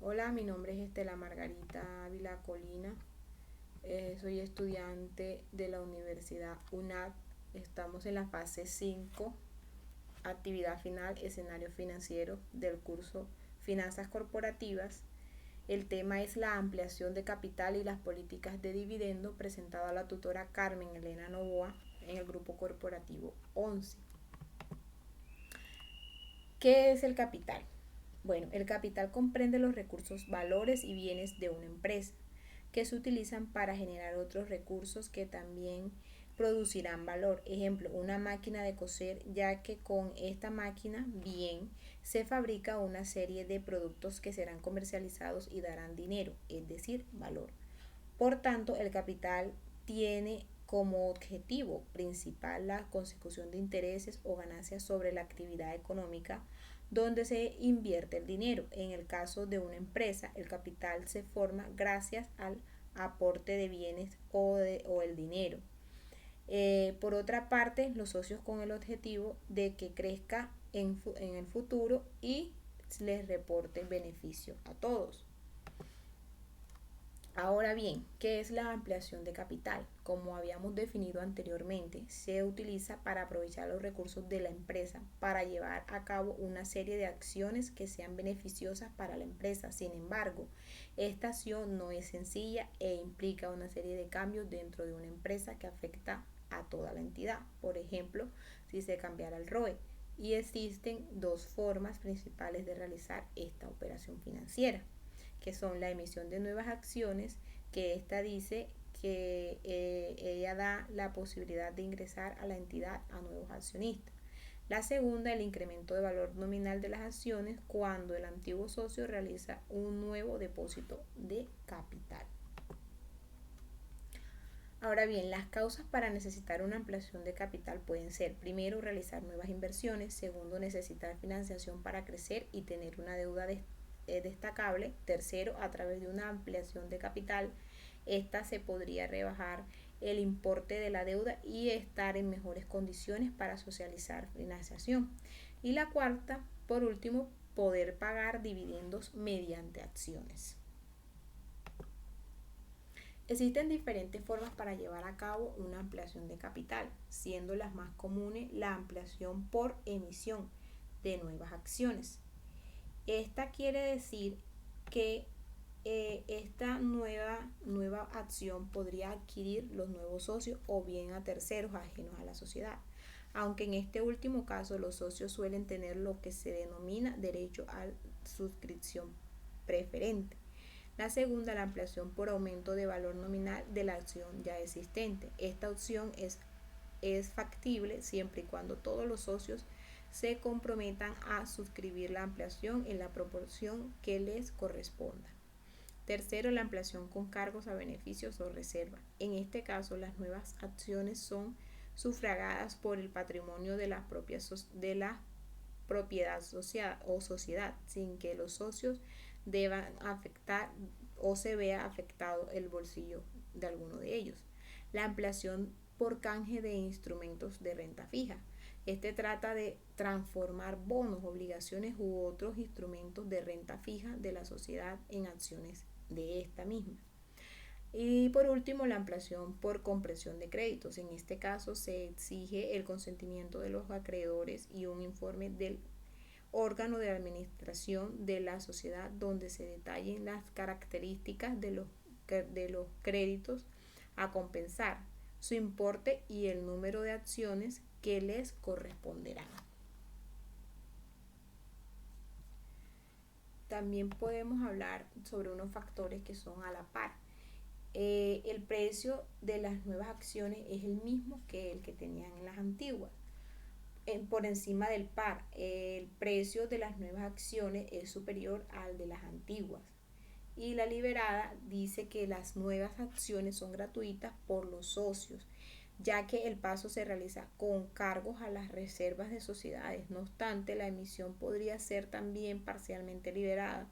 Hola, mi nombre es Estela Margarita Ávila Colina. Soy estudiante de la Universidad UNAD. Estamos en la fase 5, actividad final, escenario financiero del curso Finanzas Corporativas. El tema es la ampliación de capital y las políticas de dividendo, presentado a la tutora Carmen Elena Novoa en el grupo corporativo 11. ¿Qué es el capital? Bueno, el capital comprende los recursos, valores y bienes de una empresa que se utilizan para generar otros recursos que también producirán valor. Ejemplo, una máquina de coser, ya que con esta máquina bien se fabrica una serie de productos que serán comercializados y darán dinero, es decir, valor. Por tanto, el capital tiene como objetivo principal la consecución de intereses o ganancias sobre la actividad económica donde se invierte el dinero. En el caso de una empresa, el capital se forma gracias al aporte de bienes o el dinero. Por otra parte, los socios con el objetivo de que crezca en el futuro y les reporte beneficio a todos. Ahora bien, ¿qué es la ampliación de capital? Como habíamos definido anteriormente, se utiliza para aprovechar los recursos de la empresa para llevar a cabo una serie de acciones que sean beneficiosas para la empresa. Sin embargo, esta acción no es sencilla e implica una serie de cambios dentro de una empresa que afecta a toda la entidad. Por ejemplo, si se cambiara el ROE. Y existen dos formas principales de realizar esta operación financiera, que son la emisión de nuevas acciones, que esta dice que ella da la posibilidad de ingresar a la entidad a nuevos accionistas. La segunda, el incremento de valor nominal de las acciones cuando el antiguo socio realiza un nuevo depósito de capital. Ahora bien, las causas para necesitar una ampliación de capital pueden ser: primero, realizar nuevas inversiones; segundo, necesitar financiación para crecer y tener una deuda destacable; tercero, a través de una ampliación de capital, esta se podría rebajar el importe de la deuda y estar en mejores condiciones para socializar financiación; y la cuarta, por último, poder pagar dividendos mediante acciones. Existen diferentes formas para llevar a cabo una ampliación de capital, siendo las más comunes la ampliación por emisión de nuevas acciones. Esta quiere decir que esta nueva acción podría adquirir los nuevos socios o bien a terceros ajenos a la sociedad, aunque en este último caso los socios suelen tener lo que se denomina derecho a suscripción preferente. La segunda, la ampliación por aumento de valor nominal de la acción ya existente. Esta opción es factible siempre y cuando todos los socios se comprometan a suscribir la ampliación en la proporción que les corresponda. Tercero, la ampliación con cargos a beneficios o reserva. En este caso, las nuevas acciones son sufragadas por el patrimonio de la propiedad asociada o sociedad, sin que los socios deban afectar o se vea afectado el bolsillo de alguno de ellos. La ampliación por canje de instrumentos de renta fija. Este trata de transformar bonos, obligaciones u otros instrumentos de renta fija de la sociedad en acciones de esta misma. Y por último, la ampliación por compresión de créditos. En este caso se exige el consentimiento de los acreedores y un informe del órgano de administración de la sociedad donde se detallen las características de los créditos a compensar, su importe y el número de acciones que les corresponderán. También podemos hablar sobre unos factores que son a la par. El precio de las nuevas acciones es el mismo que el que tenían en las antiguas. Por encima del par, el precio de las nuevas acciones es superior al de las antiguas. Y la liberada dice que las nuevas acciones son gratuitas por los socios, ya que el paso se realiza con cargos a las reservas de sociedades. No obstante, la emisión podría ser también parcialmente liberada,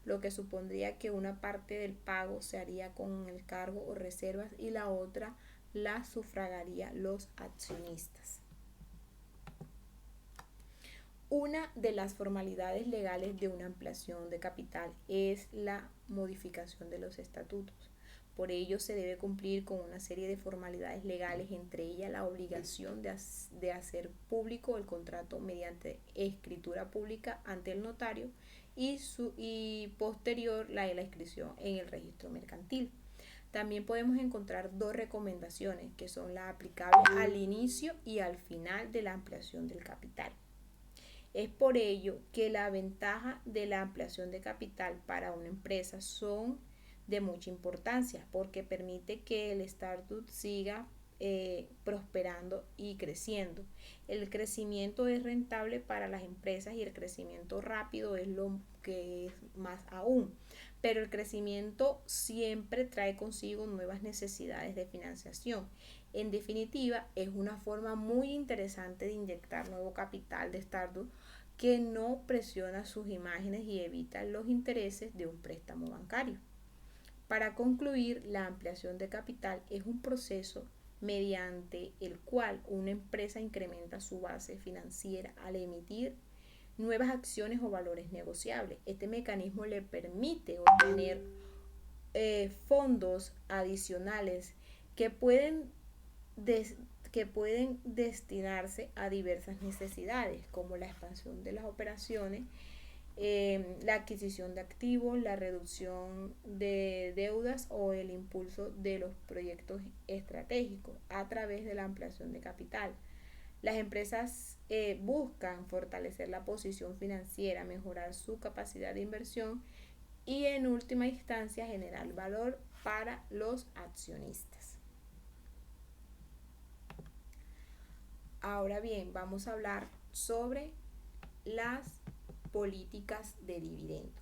lo que supondría que una parte del pago se haría con el cargo o reservas y la otra la sufragaría los accionistas. Una de las formalidades legales de una ampliación de capital es la modificación de los estatutos. Por ello se debe cumplir con una serie de formalidades legales, entre ellas la obligación de hacer público el contrato mediante escritura pública ante el notario y posterior la de la inscripción en el registro mercantil. También podemos encontrar dos recomendaciones que son las aplicables al inicio y al final de la ampliación del capital. Es por ello que la ventaja de la ampliación de capital para una empresa son de mucha importancia porque permite que el startup siga prosperando y creciendo. El crecimiento es rentable para las empresas y el crecimiento rápido es lo que es más aún. Pero el crecimiento siempre trae consigo nuevas necesidades de financiación. En definitiva, es una forma muy interesante de inyectar nuevo capital de startup que no presiona sus imágenes y evita los intereses de un préstamo bancario. Para concluir, la ampliación de capital es un proceso mediante el cual una empresa incrementa su base financiera al emitir nuevas acciones o valores negociables. Este mecanismo le permite obtener fondos adicionales que pueden, que pueden destinarse a diversas necesidades, como la expansión de las operaciones, la adquisición de activos, la reducción de deudas o el impulso de los proyectos estratégicos a través de la ampliación de capital. Las empresas buscan fortalecer la posición financiera, mejorar su capacidad de inversión y en última instancia generar valor para los accionistas. Ahora bien, vamos a hablar sobre las políticas de dividendo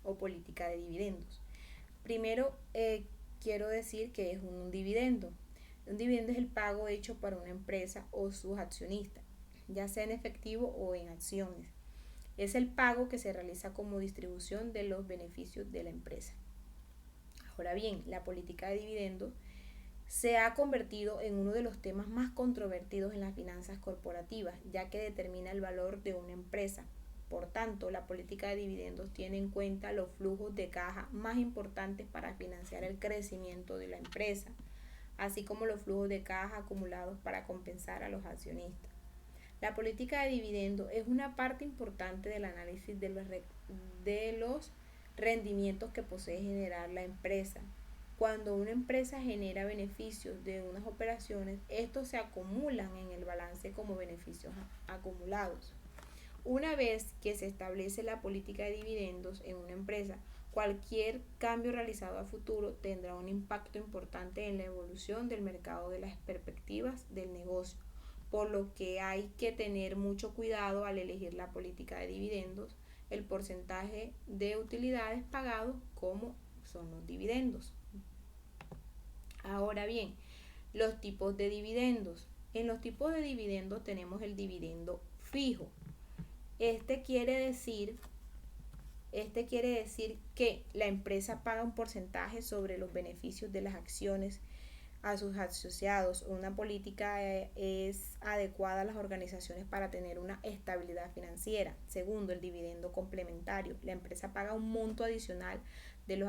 o política de dividendos. Primero, quiero decir que es un dividendo. Un dividendo es el pago hecho para una empresa o sus accionistas, ya sea en efectivo o en acciones. Es el pago que se realiza como distribución de los beneficios de la empresa. Ahora bien, la política de dividendos se ha convertido en uno de los temas más controvertidos en las finanzas corporativas, ya que determina el valor de una empresa. Por tanto, la política de dividendos tiene en cuenta los flujos de caja más importantes para financiar el crecimiento de la empresa, así como los flujos de caja acumulados para compensar a los accionistas. La política de dividendos es una parte importante del análisis de los rendimientos que posee generar la empresa. Cuando una empresa genera beneficios de unas operaciones, estos se acumulan en el balance como beneficios acumulados. Una vez que se establece la política de dividendos en una empresa, cualquier cambio realizado a futuro tendrá un impacto importante en la evolución del mercado de las perspectivas del negocio, por lo que hay que tener mucho cuidado al elegir la política de dividendos, el porcentaje de utilidades pagados como son los dividendos. Ahora bien, los tipos de dividendos. En los tipos de dividendos tenemos el dividendo fijo. Este quiere decir que la empresa paga un porcentaje sobre los beneficios de las acciones a sus asociados. Una política es adecuada a las organizaciones para tener una estabilidad financiera. Segundo, el dividendo complementario. La empresa paga un monto adicional de los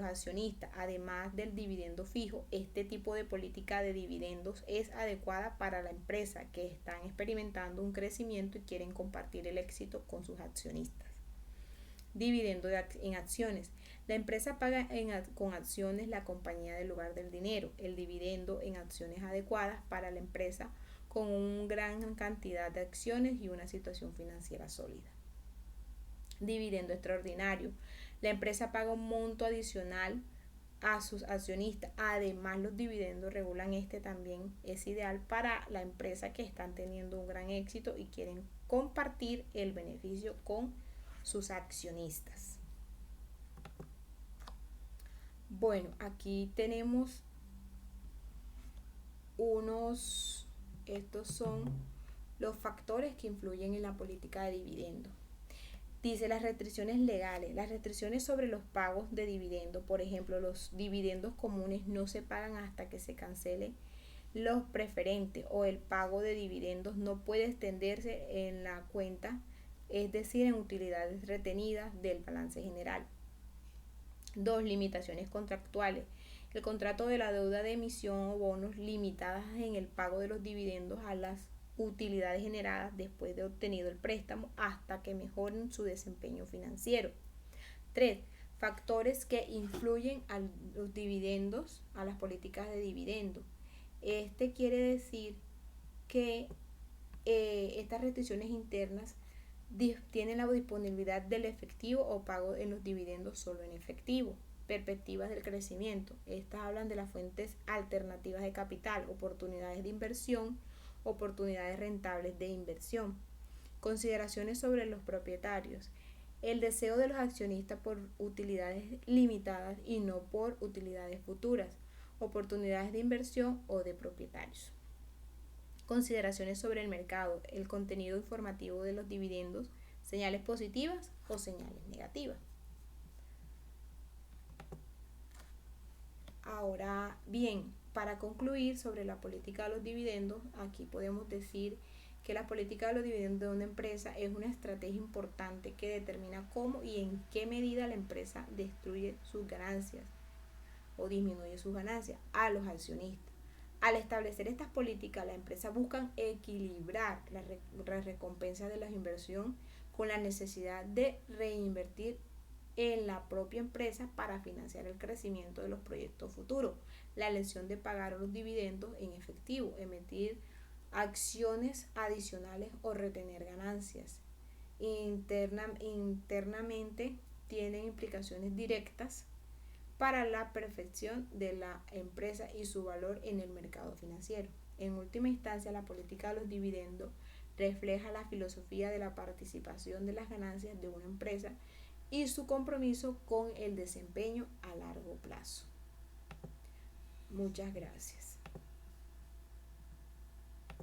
accionistas, además del dividendo fijo. Este tipo de política de dividendos es adecuada para la empresa que están experimentando un crecimiento y quieren compartir el éxito con sus accionistas. Dividendo en acciones. La empresa paga con acciones la compañía del lugar del dinero. El dividendo en acciones adecuadas para la empresa con una gran cantidad de acciones y una situación financiera sólida. Dividendo extraordinario. La empresa paga un monto adicional a sus accionistas. Además, los dividendos regulan. Este también es ideal para la empresa que están teniendo un gran éxito y quieren compartir el beneficio con sus accionistas. Bueno, aquí tenemos estos son los factores que influyen en la política de dividendos. Dice las restricciones legales. Las restricciones sobre los pagos de dividendos, por ejemplo, los dividendos comunes no se pagan hasta que se cancele Los preferentes o el pago de dividendos no puede extenderse en la cuenta, es decir, en utilidades retenidas del balance general. 2. Limitaciones contractuales. El contrato de la deuda de emisión o bonos limitadas en el pago de los dividendos a las utilidades generadas después de obtenido el préstamo hasta que mejoren su desempeño financiero. 3. Factores que influyen a los dividendos, a las políticas de dividendos. Este quiere decir que estas restricciones internas tienen la disponibilidad del efectivo o pago en los dividendos solo en efectivo. Perspectivas del crecimiento. Estas hablan de las fuentes alternativas de capital, oportunidades de inversión, oportunidades rentables de inversión. Consideraciones sobre los propietarios. El deseo de los accionistas por utilidades limitadas y no por utilidades futuras. Oportunidades de inversión o de propietarios. Consideraciones sobre el mercado, el contenido informativo de los dividendos, señales positivas o señales negativas. Ahora bien, para concluir sobre la política de los dividendos, aquí podemos decir que la política de los dividendos de una empresa es una estrategia importante que determina cómo y en qué medida la empresa destruye sus ganancias o disminuye sus ganancias a los accionistas. Al establecer estas políticas, las empresas buscan equilibrar las recompensas de la inversión con la necesidad de reinvertir en la propia empresa para financiar el crecimiento de los proyectos futuros, la elección de pagar los dividendos en efectivo, emitir acciones adicionales o retener ganancias. Internamente tienen implicaciones directas para la perfección de la empresa y su valor en el mercado financiero. En última instancia, la política de los dividendos refleja la filosofía de la participación de las ganancias de una empresa y su compromiso con el desempeño a largo plazo. Muchas gracias.